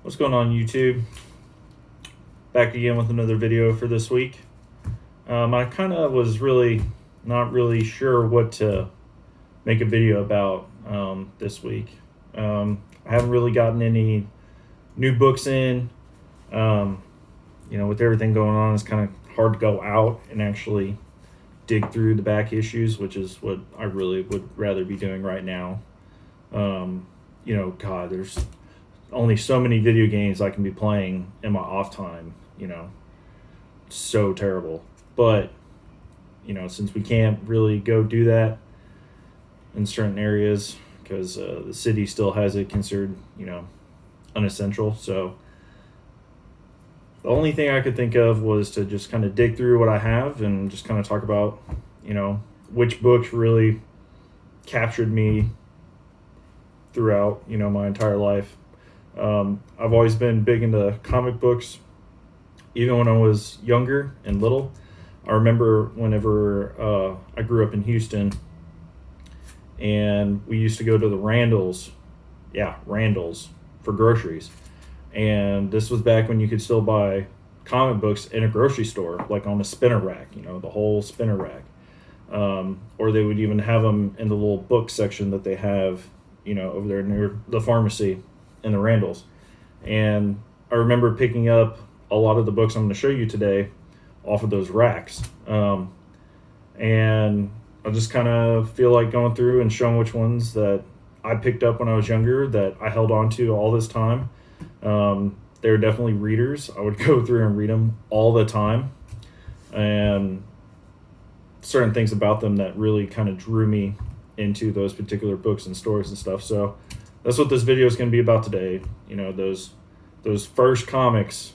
What's going on, YouTube? Back again with another video for this week. I kind of was not really sure what to make a video about this week. I haven't really gotten any new books in. With everything going on, it's kind of hard to go out and actually dig through the back issues, which is what I really would rather be doing right now. There's only so many video games I can be playing in my off time, so terrible. But, since we can't really go do that in certain areas because the city still has it considered, unessential. So the only thing I could think of was to just kind of dig through what I have and just kind of talk about, which books really captured me throughout, my entire life. I've always been big into comic books, even when I was younger and little. I remember whenever I grew up in Houston, and we used to go to the Randalls for groceries. And this was back when you could still buy comic books in a grocery store, like on a spinner rack, the whole spinner rack. Or they would even have them in the little book section that they have, over there near the pharmacy in the Randalls. And I remember picking up a lot of the books I'm going to show you today off of those racks. And I just kind of feel like going through and showing which ones that I picked up when I was younger that I held on to all this time. They're definitely readers. I would go through and read them all the time. And certain things about them that really kind of drew me into those particular books and stories and stuff. So that's what this video is going to be about today. Those first comics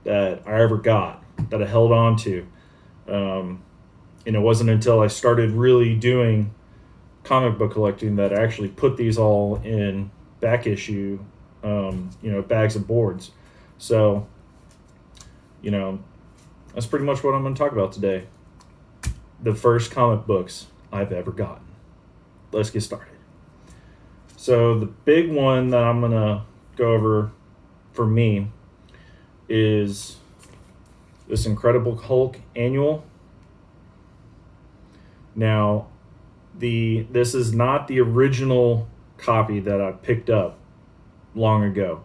that I ever got, that I held on to. It wasn't until I started really doing comic book collecting that I actually put these all in back issue, bags of boards. So, that's pretty much what I'm going to talk about today. The first comic books I've ever gotten. Let's get started. So the big one that I'm going to go over for me is this Incredible Hulk annual. Now, this is not the original copy that I picked up long ago.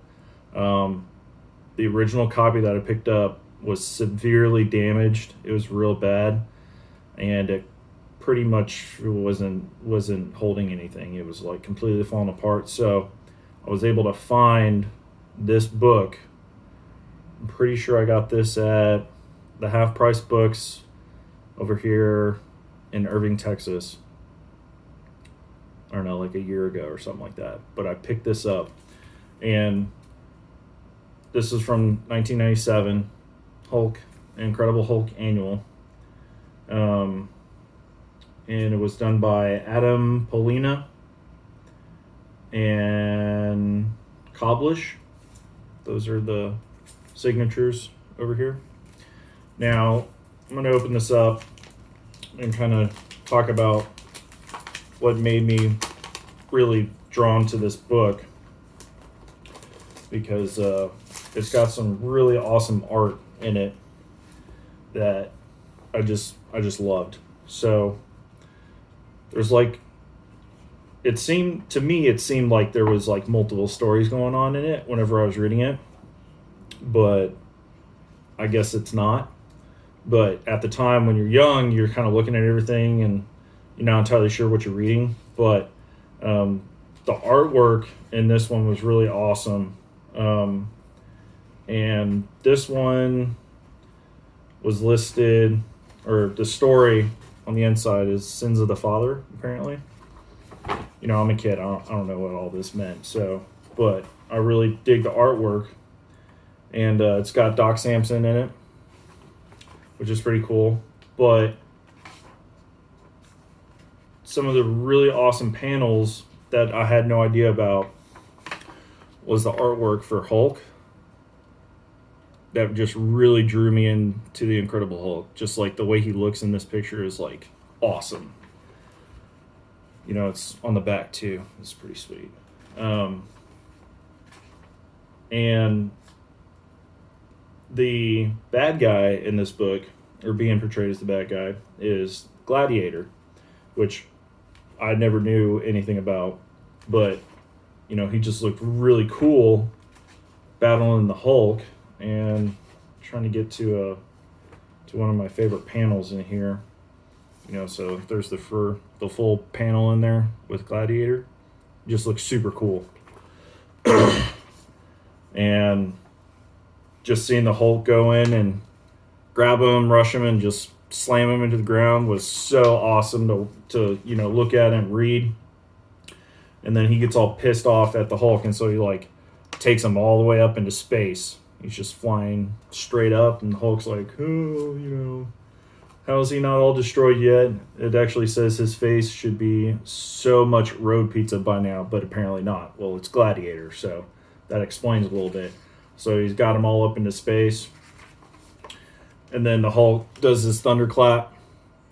The original copy that I picked up was severely damaged. It was real bad, and it pretty much wasn't holding anything. It was like completely falling apart. So I was able to find this book. I'm pretty sure I got this at the Half Price Books over here in Irving, Texas. I don't know, like a year ago or something like that. But I picked this up, and this is from 1997, Incredible Hulk annual. And it was done by Adam Polina and Koblish. Those are the signatures over here. Now, I'm going to open this up and kind of talk about what made me really drawn to this book, because it's got some really awesome art in it that I just loved. So there's it seemed like there was like multiple stories going on in it whenever I was reading it, but I guess it's not. But at the time when you're young, you're kind of looking at everything and you're not entirely sure what you're reading. But the artwork in this one was really awesome. And this one was listed, or the story on the inside is Sins of the Father, apparently. I'm a kid. I don't know what all this meant. So, but I really dig the artwork. And it's got Doc Samson in it, which is pretty cool. But some of the really awesome panels that I had no idea about was the artwork for Hulk. That just really drew me into the Incredible Hulk. Just like the way he looks in this picture is like awesome. It's on the back too. It's pretty sweet. And the bad guy in this book, or being portrayed as the bad guy, is Gladiator, which I never knew anything about. But, he just looked really cool battling the Hulk. And trying to get to one of my favorite panels in here. So there's the full panel in there with Gladiator. It just looks super cool. And just seeing the Hulk go in and grab him, rush him, and just slam him into the ground was so awesome to look at and read. And then he gets all pissed off at the Hulk, and so he takes him all the way up into space. He's just flying straight up, and the Hulk's like, oh, how is he not all destroyed yet? It actually says his face should be so much road pizza by now, but apparently not. Well, it's Gladiator, so that explains a little bit. So he's got him all up into space. And then the Hulk does his thunderclap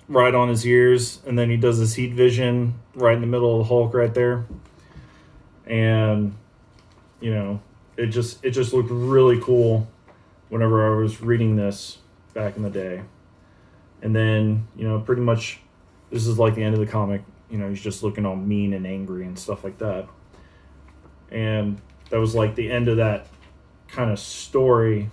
right on his ears. And then he does his heat vision right in the middle of the Hulk right there. And, it just looked really cool whenever I was reading this back in the day. And then, pretty much this is like the end of the comic. He's just looking all mean and angry and stuff like that. And that was like the end of that kind of story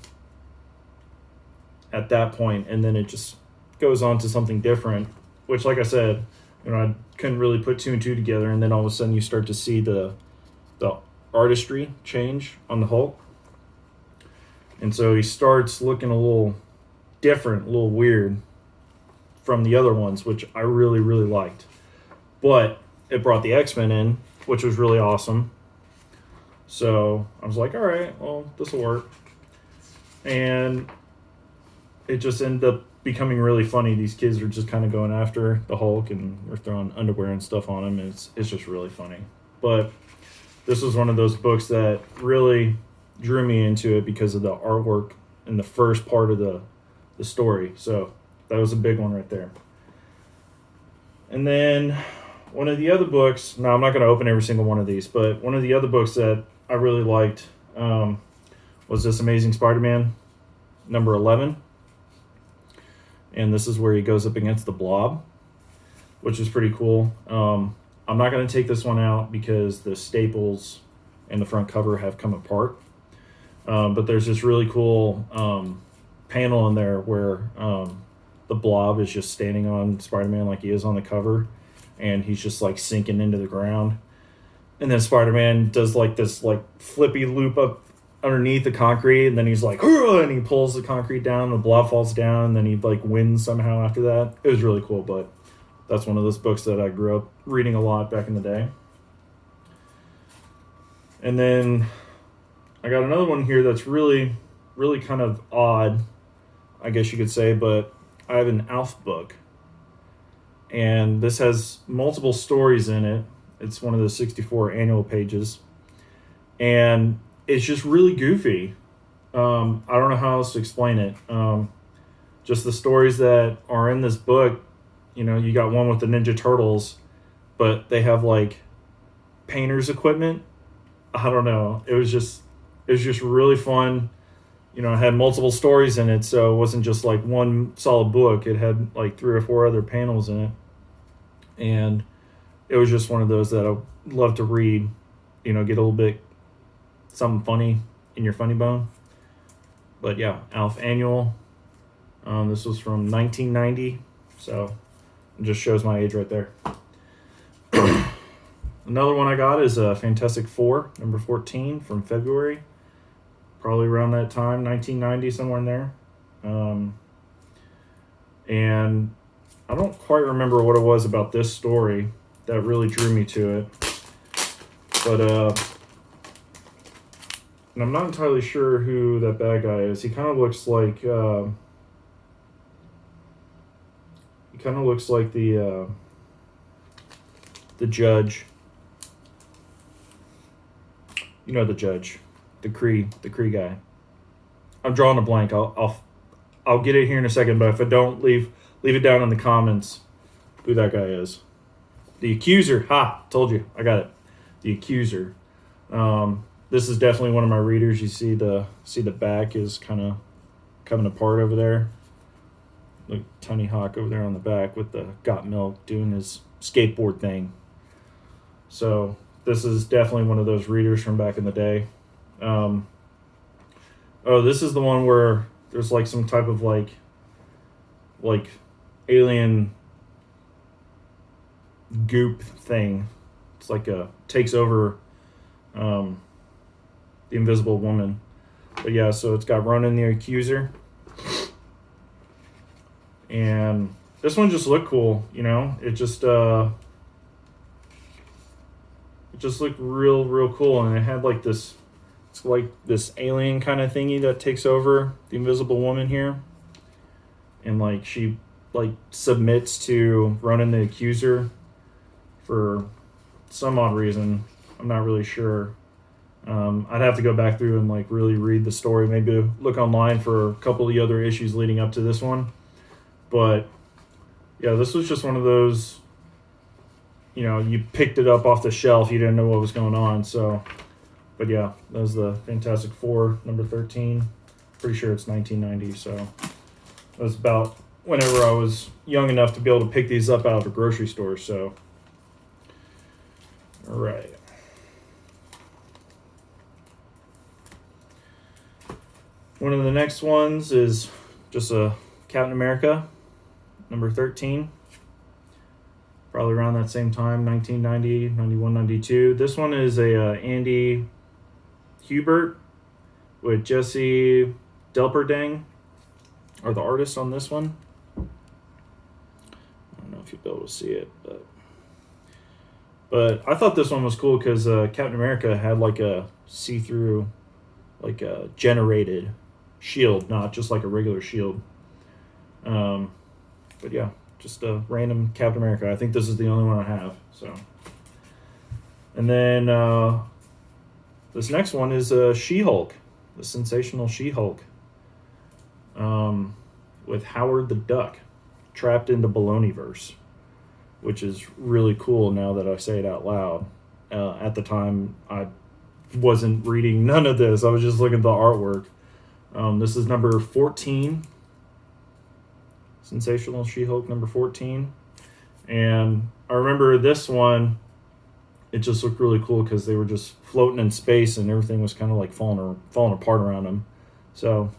at that point, and then it just goes on to something different, which, like I said, I couldn't really put two and two together, and then all of a sudden you start to see the artistry change on the Hulk. And so he starts looking a little different, a little weird from the other ones, which I really, really liked. But it brought the X-Men in, which was really awesome. So I was like, all right, well, this will work. And it just ended up becoming really funny. These kids are just kind of going after the Hulk, and they're throwing underwear and stuff on him. And it's just really funny. But this was one of those books that really drew me into it because of the artwork in the first part of the story. So that was a big one right there. And then one of the other books, now I'm not going to open every single one of these, but one of the other books that I really liked was this Amazing Spider-Man number 11. And this is where he goes up against the Blob, which is pretty cool. I'm not going to take this one out because the staples and the front cover have come apart. But there's this really cool panel in there where the Blob is just standing on Spider-Man like he is on the cover, and he's just sinking into the ground. And then Spider-Man does this flippy loop up underneath the concrete, and then he's like, and he pulls the concrete down, the Blob falls down, and then he wins somehow after that. It was really cool, but that's one of those books that I grew up reading a lot back in the day. And then I got another one here that's really, really kind of odd, I guess you could say, but I have an Alf book. And this has multiple stories in it. It's one of the 64 annual pages. And it's just really goofy. I don't know how else to explain it. Just the stories that are in this book, you got one with the Ninja Turtles, but they have painter's equipment. I don't know. It was just really fun. It had multiple stories in it, so it wasn't just one solid book. It had 3 or 4 other panels in it. And it was just one of those that I love to read, get a little bit something funny in your funny bone. But yeah, Alf Annual. This was from 1990, so it just shows my age right there. Another one I got is Fantastic Four, number 14 from February. Probably around that time, 1990, somewhere in there. And I don't quite remember what it was about this story that really drew me to it. But and I'm not entirely sure who that bad guy is. He kind of looks like the judge. The judge, the Kree guy. I'm drawing a blank. I'll get it here in a second. But if I don't, leave it down in the comments who that guy is. The Accuser. Ha! Told you. I got it. The Accuser. this is definitely one of my readers. You see the back is kind of coming apart over there. Look, Tiny Hawk over there on the back with the got milk doing his skateboard thing. So this is definitely one of those readers from back in the day. This is the one where there's like some type of like alien goop thing. It's like takes over the Invisible Woman. But yeah, so it's got Ronan the Accuser. And this one just looked cool, you know? It just looked real cool, and it had like this, it's like this alien kind of thingy that takes over the Invisible Woman here. And like she like submits to Ronan the Accuser for some odd reason. I'm not really sure. I'd have to go back through and like really read the story, maybe look online for a couple of the other issues leading up to this one. But yeah, this was just one of those, you know, you picked it up off the shelf, you didn't know what was going on. So, but yeah, that was the Fantastic Four, number 13. Pretty sure it's 1990. So it was about whenever I was young enough to be able to pick these up out of a grocery store. So, all right. One of the next ones is just a Captain America, number 13. Probably around that same time, 1990, 91, 92. This one is a Andy Qbert with Jesse Delperdang are the artists on this one. I don't know if you'll be able to see it, but I thought this one was cool because Captain America had like a see-through, like a generated shield, not just like a regular shield. But yeah, just a random Captain America. I think this is the only one I have. So, and then this next one is She-Hulk, the sensational She-Hulk, with Howard the Duck, trapped in the Baloneyverse, which is really cool now that I say it out loud. At the time, I wasn't reading none of this. I was just looking at the artwork. This is number 14. Sensational She-Hulk number 14. And I remember this one, it just looked really cool because they were just floating in space and everything was kind of like falling apart around them. So,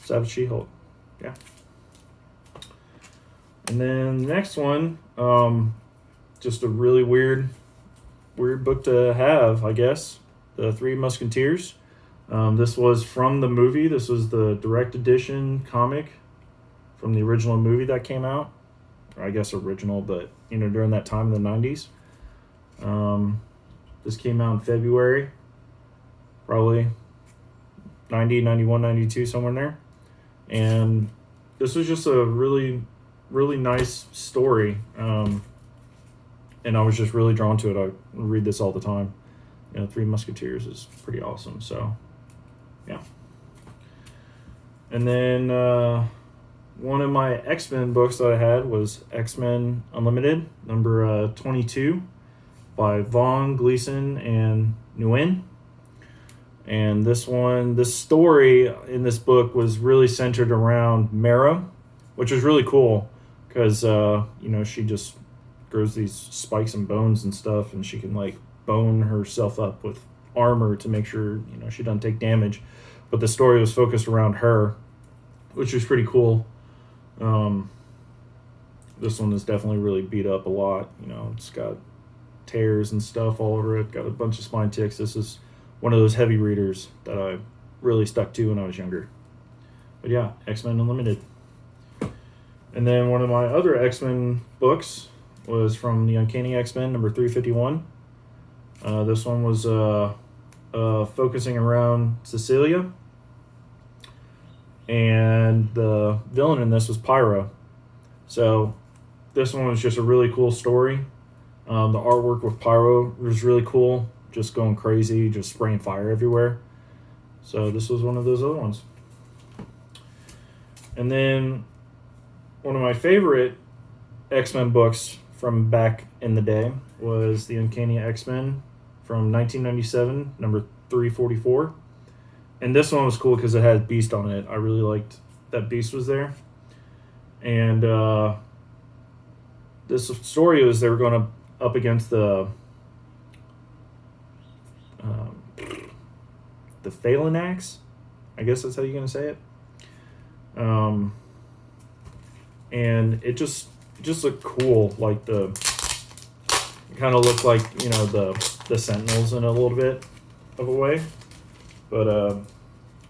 Savage She-Hulk. Yeah. And then the next one, just a really weird book to have, I guess. The Three Musketeers. This was from the movie. This was the direct edition comic from the original movie that came out. Or I guess original, but you know, during that time in the 90s. This came out in February, probably 90, 91, 92, somewhere in there. And this was just a really, really nice story. And I was just really drawn to it. I read this all the time. You know, Three Musketeers is pretty awesome. So, yeah. And then one of my X-Men books that I had was X-Men Unlimited, number 22, by Vaughn, Gleason, and Nguyen. And this story in this book was really centered around Mara, which was really cool because, you know, she just grows these spikes and bones and stuff, and she can, like, bone herself up with armor to make sure, you know, she doesn't take damage. But the story was focused around her, which was pretty cool. This one is definitely really beat up a lot. You know, it's got tears and stuff all over it, got a bunch of spine ticks. This is one of those heavy readers that I really stuck to when I was younger. But yeah, X-Men Unlimited. And then one of my other X-Men books was from the Uncanny X-Men, number 351. This one was focusing around Cecilia. And the villain in this was Pyra. So this one was just a really cool story. The artwork with Pyro was really cool. Just going crazy, just spraying fire everywhere. So this was one of those other ones. And then one of my favorite X-Men books from back in the day was the Uncanny X-Men from 1997, number 344. And this one was cool because it had Beast on it. I really liked that Beast was there. And this story was they were going up against the Phalanx. I guess that's how you're going to say it. And it just looked cool. Like it kind of looked like, you know, the Sentinels in a little bit of a way. But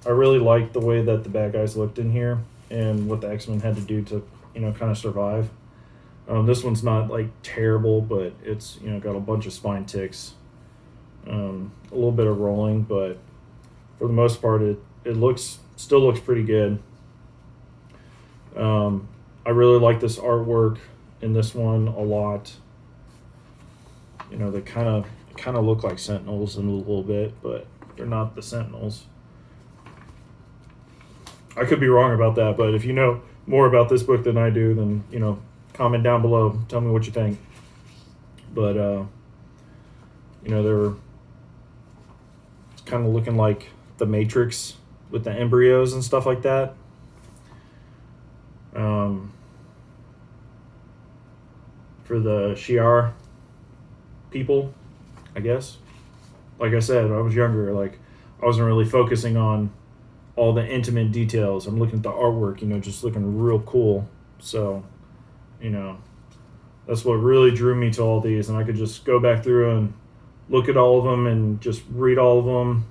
I really liked the way that the bad guys looked in here and what the X-Men had to do to, you know, kind of survive. This one's not like terrible, but it's, you know, got a bunch of spine ticks, a little bit of rolling, but for the most part, it still looks pretty good. I really like this artwork in this one a lot. You know, they kind of look like Sentinels in a little bit, but they're not the Sentinels. I could be wrong about that, but if you know more about this book than I do, then, you know, comment down below. Tell me what you think. But, you know, they're kind of looking like the Matrix with the embryos and stuff like that. For the Shi'ar people, I guess. Like I said, when I was younger, like, I wasn't really focusing on all the intimate details. I'm looking at the artwork, you know, just looking real cool. So, you know, that's what really drew me to all these. And I could just go back through and look at all of them and just read all of them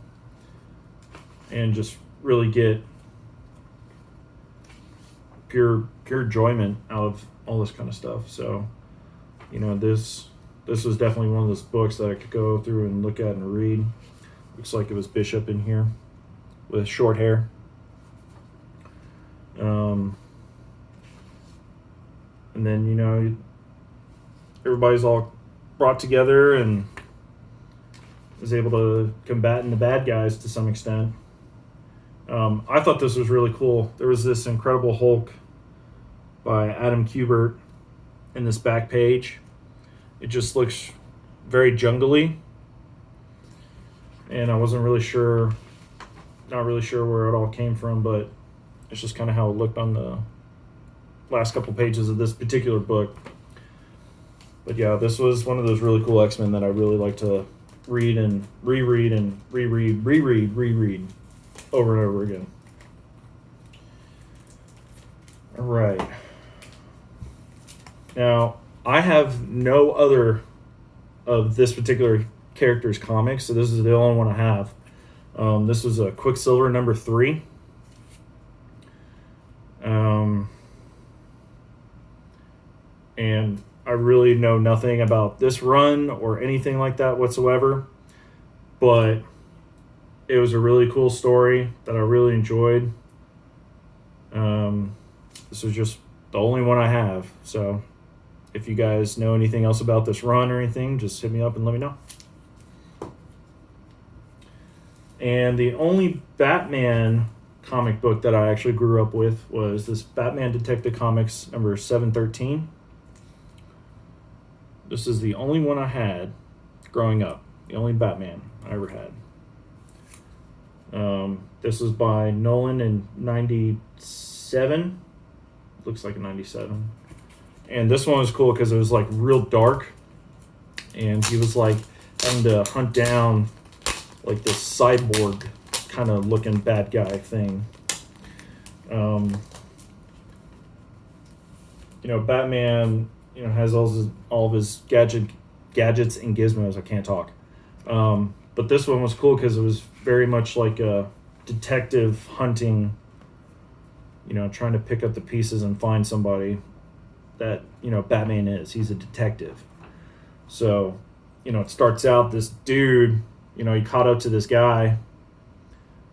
and just really get pure enjoyment out of all this kind of stuff. So, you know, this was definitely one of those books that I could go through and look at and read. Looks like it was Bishop in here with short hair. And then, you know, everybody's all brought together and is able to combat the bad guys to some extent. I thought this was really cool. There was this Incredible Hulk by Adam Qbert in this back page. It just looks very jungly, and I wasn't really sure, not really sure where it all came from, but it's just kind of how it looked on the last couple pages of this particular book. But yeah, this was one of those really cool X-Men that I really like to read and reread and reread over and over again. All right. Now, I have no other of this particular character's comics, so this is the only one I have. This was a Quicksilver number 3. And I really know nothing about this run or anything like that whatsoever, but it was a really cool story that I really enjoyed. This was just the only one I have, so if you guys know anything else about this run or anything, just hit me up and let me know. And the only Batman comic book that I actually grew up with was this Batman Detective Comics number 713. This is the only one I had growing up. The only Batman I ever had. This was by Nolan in 97. Looks like a 97. And this one was cool because it was like real dark. And he was like having to hunt down like this cyborg kind of looking bad guy thing. You know, Batman, you know, has all of his gadgets and gizmos. I can't talk. But this one was cool because it was very much like a detective hunting, you know, trying to pick up the pieces and find somebody that, you know, Batman is. He's a detective. So, you know, it starts out this dude, you know, he caught up to this guy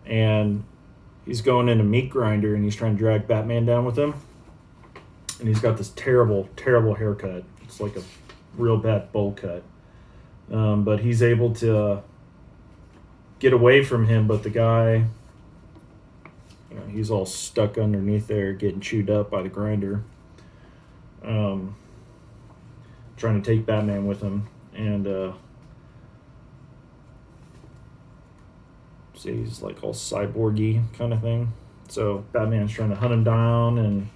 and he's going in a meat grinder and he's trying to drag Batman down with him. And he's got this terrible, terrible haircut. It's like a real bad bowl cut. But he's able to get away from him, but the guy, you know, he's all stuck underneath there getting chewed up by the grinder. Trying to take Batman with him. And See, he's like all cyborgy kind of thing. So Batman's trying to hunt him down and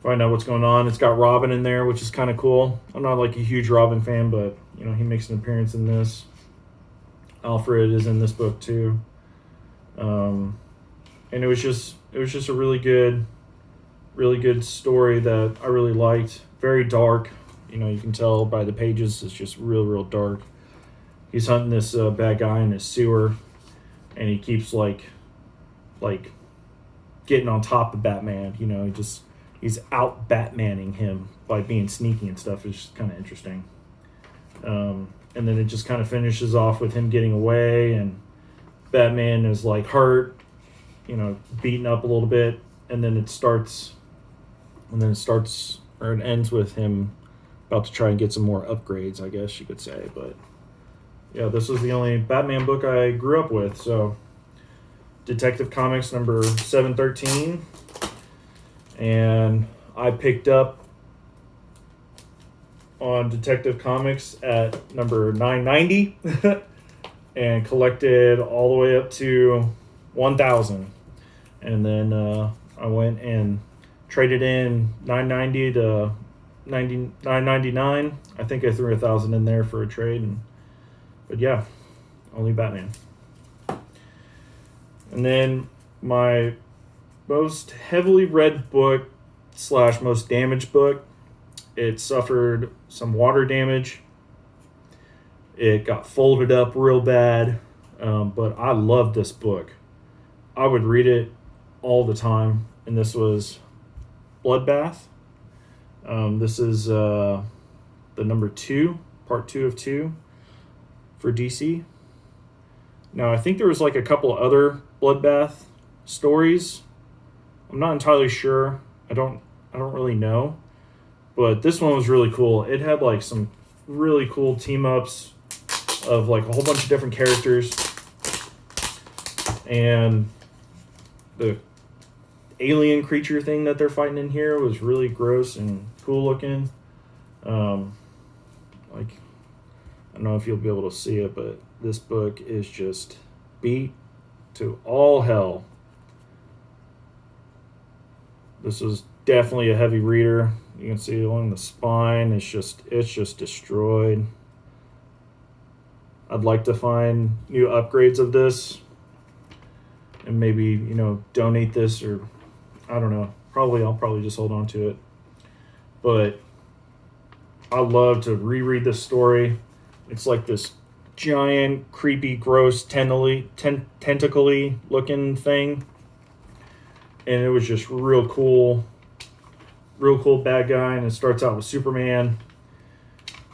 find out what's going on. It's got Robin in there, which is kind of cool. I'm not like a huge Robin fan, but you know, he makes an appearance in this. Alfred is in this book too. And it was just a really good story that I really liked. Very dark. You know, you can tell by the pages, it's just real dark. He's hunting this bad guy in his sewer, and he keeps like getting on top of Batman. You know, he's out Batmaning him by being sneaky and stuff. It's just kind of interesting. And then it just kind of finishes off with him getting away, and Batman is like hurt, you know, beaten up a little bit, and then it ends with him about to try and get some more upgrades, I guess you could say. But yeah, this was the only Batman book I grew up with. So Detective Comics number 713, and I picked up on Detective Comics at number 990 and collected all the way up to 1000, and then I went and traded in 990 to 999. I think I threw 1,000 in there for a trade, but yeah, only Batman. And then my most heavily read book / most damaged book, it suffered some water damage. It got folded up real bad, but I loved this book. I would read it all the time, and this was Bloodbath. This is the number 2, part 2 of 2 for DC. Now, I think there was like a couple of other Bloodbath stories. I'm not entirely sure. I don't really know. But this one was really cool. It had like some really cool team ups of like a whole bunch of different characters. And the alien creature thing that they're fighting in here was really gross and cool looking. Like, I don't know if you'll be able to see it, but this book is just beat to all hell. This is definitely a heavy reader. You can see along the spine, it's just destroyed. I'd like to find new upgrades of this and maybe, you know, donate this, or I don't know. I'll probably just hold on to it. But I love to reread this story. It's like this giant, creepy, gross, tentacly looking thing. And it was just real cool bad guy. And it starts out with Superman.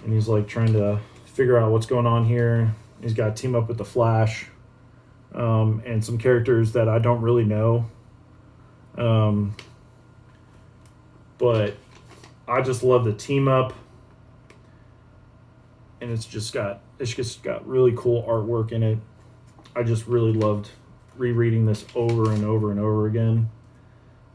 And he's like trying to figure out what's going on here. He's got to team up with the Flash. And some characters that I don't really know. But I just love the team up. And it's just got really cool artwork in it. I just really loved rereading this over and over and over again.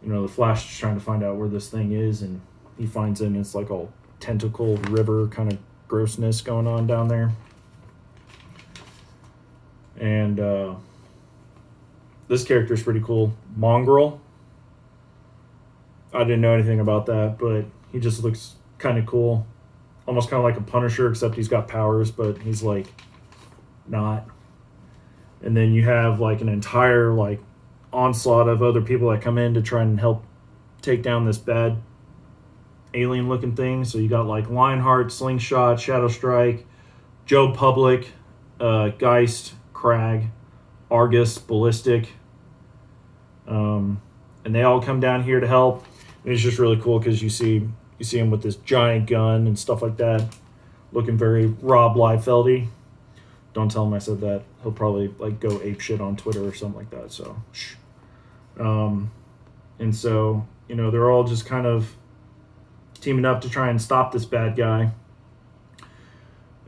You know, the Flash is trying to find out where this thing is, and he finds it, and it's like all tentacle river kind of grossness going on down there. And this character is pretty cool. Mongrel. I didn't know anything about that, but he just looks kind of cool. Almost kind of like a Punisher, except he's got powers, but he's like not. And then you have like an entire like onslaught of other people that come in to try and help take down this bad alien looking thing. So you got like Lionheart, Slingshot, Shadow Strike, Joe Public, Geist, Crag, Argus, Ballistic. And they all come down here to help. And it's just really cool because you see him with this giant gun and stuff like that, looking very Rob Liefeldy. Don't tell him I said that. He'll probably like go ape shit on Twitter or something like that. So, shh. And so, you know, they're all just kind of teaming up to try and stop this bad guy.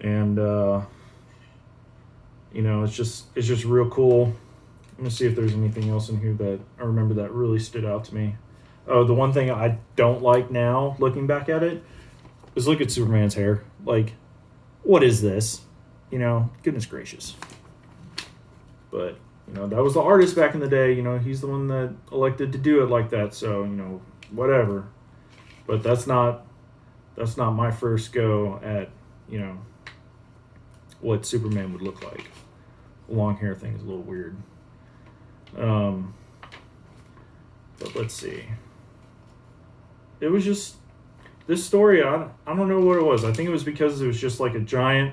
And you know, it's just real cool. Let me see if there's anything else in here that I remember that really stood out to me. Oh, the one thing I don't like now, looking back at it, is look at Superman's hair. Like, what is this? You know, goodness gracious. But, that was the artist back in the day. He's the one that elected to do it like that. So, whatever. But that's not my first go at, what Superman would look like. The long hair thing is a little weird. But let's see. It was just this story. I don't know what it was. I think it was because it was just like a giant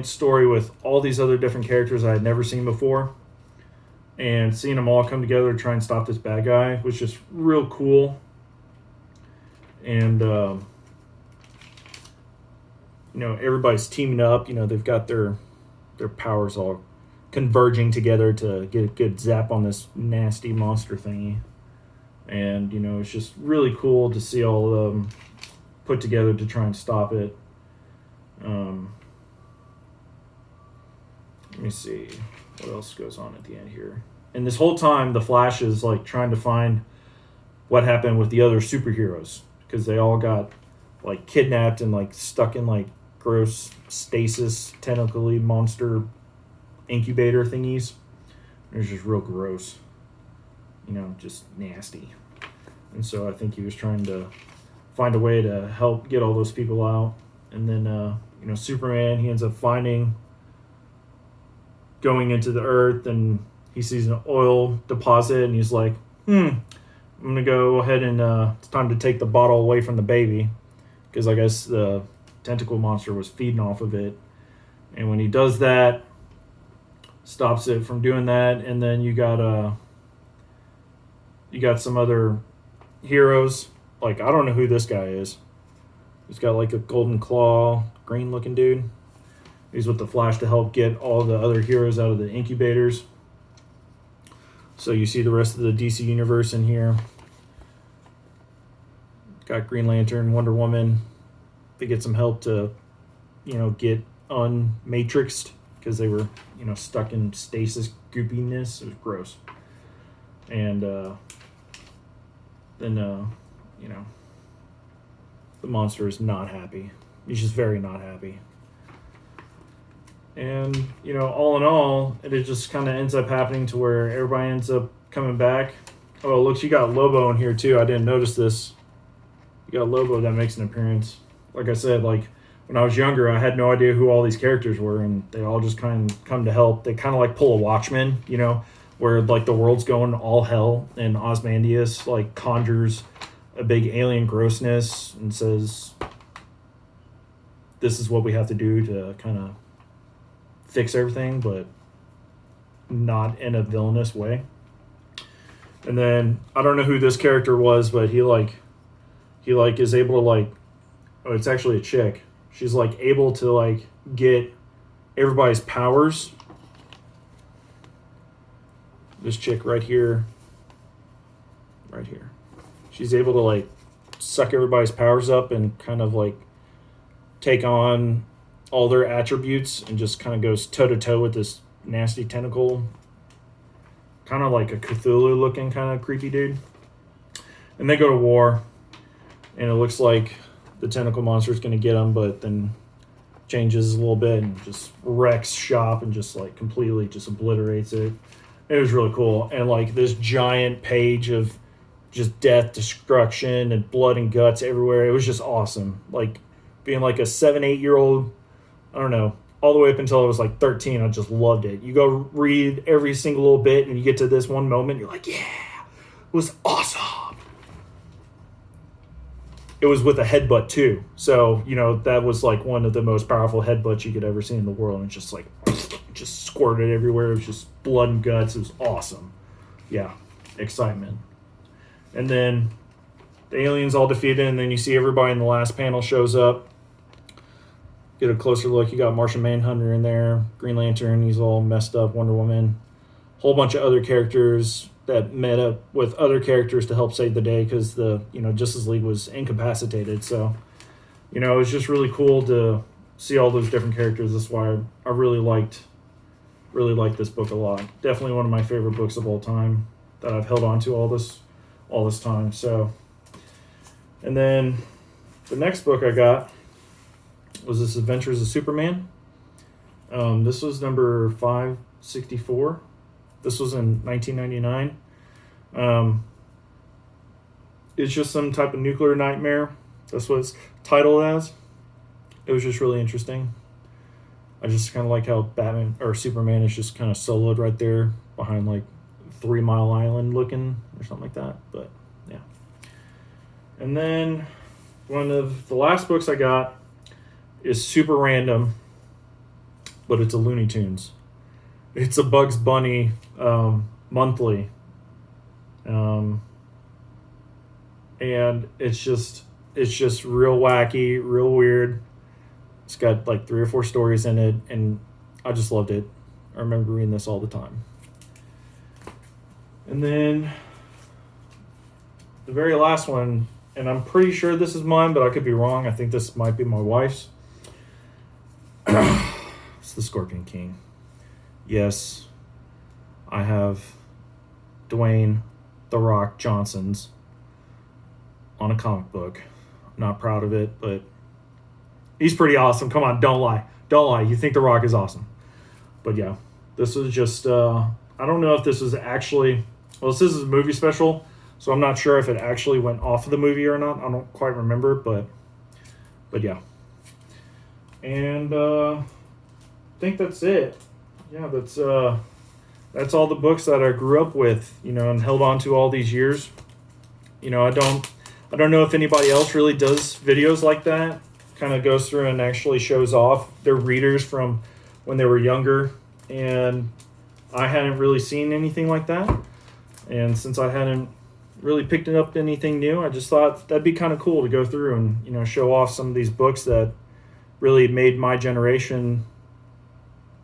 story with all these other different characters I had never seen before, and seeing them all come together to try and stop this bad guy was just real cool. And everybody's teaming up. They've got their powers all converging together to get a good zap on this nasty monster thingy. And, it's just really cool to see all of them put together to try and stop it. Let me see what else goes on at the end here. And this whole time, the Flash is like trying to find what happened with the other superheroes, because they all got like kidnapped and like stuck in like gross stasis tentacly monster incubator thingies. It's just real gross, just nasty. And so I think he was trying to find a way to help get all those people out. And then Superman, he ends up going into the earth, and he sees an oil deposit, and he's like, I'm gonna go ahead and it's time to take the bottle away from the baby, because I guess the tentacle monster was feeding off of it. And when he does that, stops it from doing that. And then you got some other heroes. Like, I don't know who this guy is. He's got like a golden claw, green looking dude. He's with the Flash to help get all the other heroes out of the incubators. So you see the rest of the DC universe in here. Got Green Lantern, Wonder Woman. They get some help to, get unmatrixed, because they were, stuck in stasis goopiness. It was gross. And then, the monster is not happy. He's just very not happy. And, all in all, it just kind of ends up happening to where everybody ends up coming back. Oh, look, you got Lobo in here, too. I didn't notice this. You got Lobo that makes an appearance. Like I said, like, when I was younger, I had no idea who all these characters were, and they all just kind of come to help. They kind of like pull a Watchmen, where, like, the world's going all hell, and Ozymandias, like, conjures a big alien grossness and says, this is what we have to do to kind of fix everything, but not in a villainous way. And then I don't know who this character was, but he is able to like, oh, it's actually a chick. She's like able to like get everybody's powers. This chick right here. She's able to like suck everybody's powers up and kind of like take on all their attributes, and just kind of goes toe-to-toe with this nasty tentacle, kind of like a Cthulhu looking kind of creepy dude. And they go to war, and it looks like the tentacle monster is going to get them, but then changes a little bit and just wrecks shop and just like completely just obliterates it. It was really cool. And like this giant page of just death, destruction, and blood and guts everywhere. It was just awesome. Like being like a 7-8-year-old, I don't know, all the way up until I was like 13, I just loved it. You go read every single little bit, and you get to this one moment, you're like, yeah, it was awesome. It was with a headbutt too. So, that was like one of the most powerful headbutts you could ever see in the world. And just like, just squirted everywhere. It was just blood and guts. It was awesome. Yeah, excitement. And then the aliens all defeated, and then you see everybody in the last panel shows up. Get a closer look. You got Martian Manhunter in there, Green Lantern, he's all messed up, Wonder Woman, whole bunch of other characters that met up with other characters to help save the day, because the Justice League was incapacitated. So it was just really cool to see all those different characters. That's why I really liked this book a lot. Definitely one of my favorite books of all time that I've held on to all this time. So, and then the next book I got was this Adventures of Superman. This was number 564. This was in 1999. It's just some type of nuclear nightmare. That's what it's titled as. It was just really interesting. I just kind of like how Batman or Superman is just kind of soloed right there behind like 3 Mile Island looking or something like that. But yeah. And then one of the last books I got is super random, but it's a Looney Tunes. It's a Bugs Bunny monthly. And it's just real wacky, real weird. It's got like 3 or 4 stories in it, and I just loved it. I remember reading this all the time. And then the very last one, and I'm pretty sure this is mine, but I could be wrong. I think this might be my wife's. It's the Scorpion King. Yes, I have Dwayne "The Rock" Johnson's on a comic book. I'm not proud of it, but he's pretty awesome. Come on, don't lie. Don't lie. You think The Rock is awesome. But yeah, this was just, I don't know if this was actually, well, this is a movie special, so I'm not sure if it actually went off of the movie or not. I don't quite remember, but yeah. And I think that's it. Yeah, that's all the books that I grew up with, and held on to all these years. I don't know if anybody else really does videos like that. Kind of goes through and actually shows off their readers from when they were younger. And I hadn't really seen anything like that. And since I hadn't really picked up anything new, I just thought that'd be kind of cool to go through and, show off some of these books that really made my generation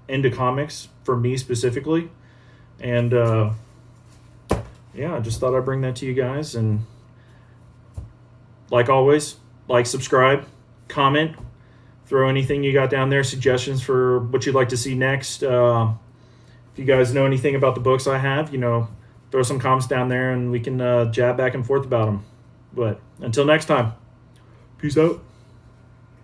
into comics, for me specifically. And yeah, I just thought I'd bring that to you guys. And like always, subscribe, comment, throw anything you got down there, suggestions for what you'd like to see next. If you guys know anything about the books I have, throw some comments down there and we can jab back and forth about them. But until next time, peace out.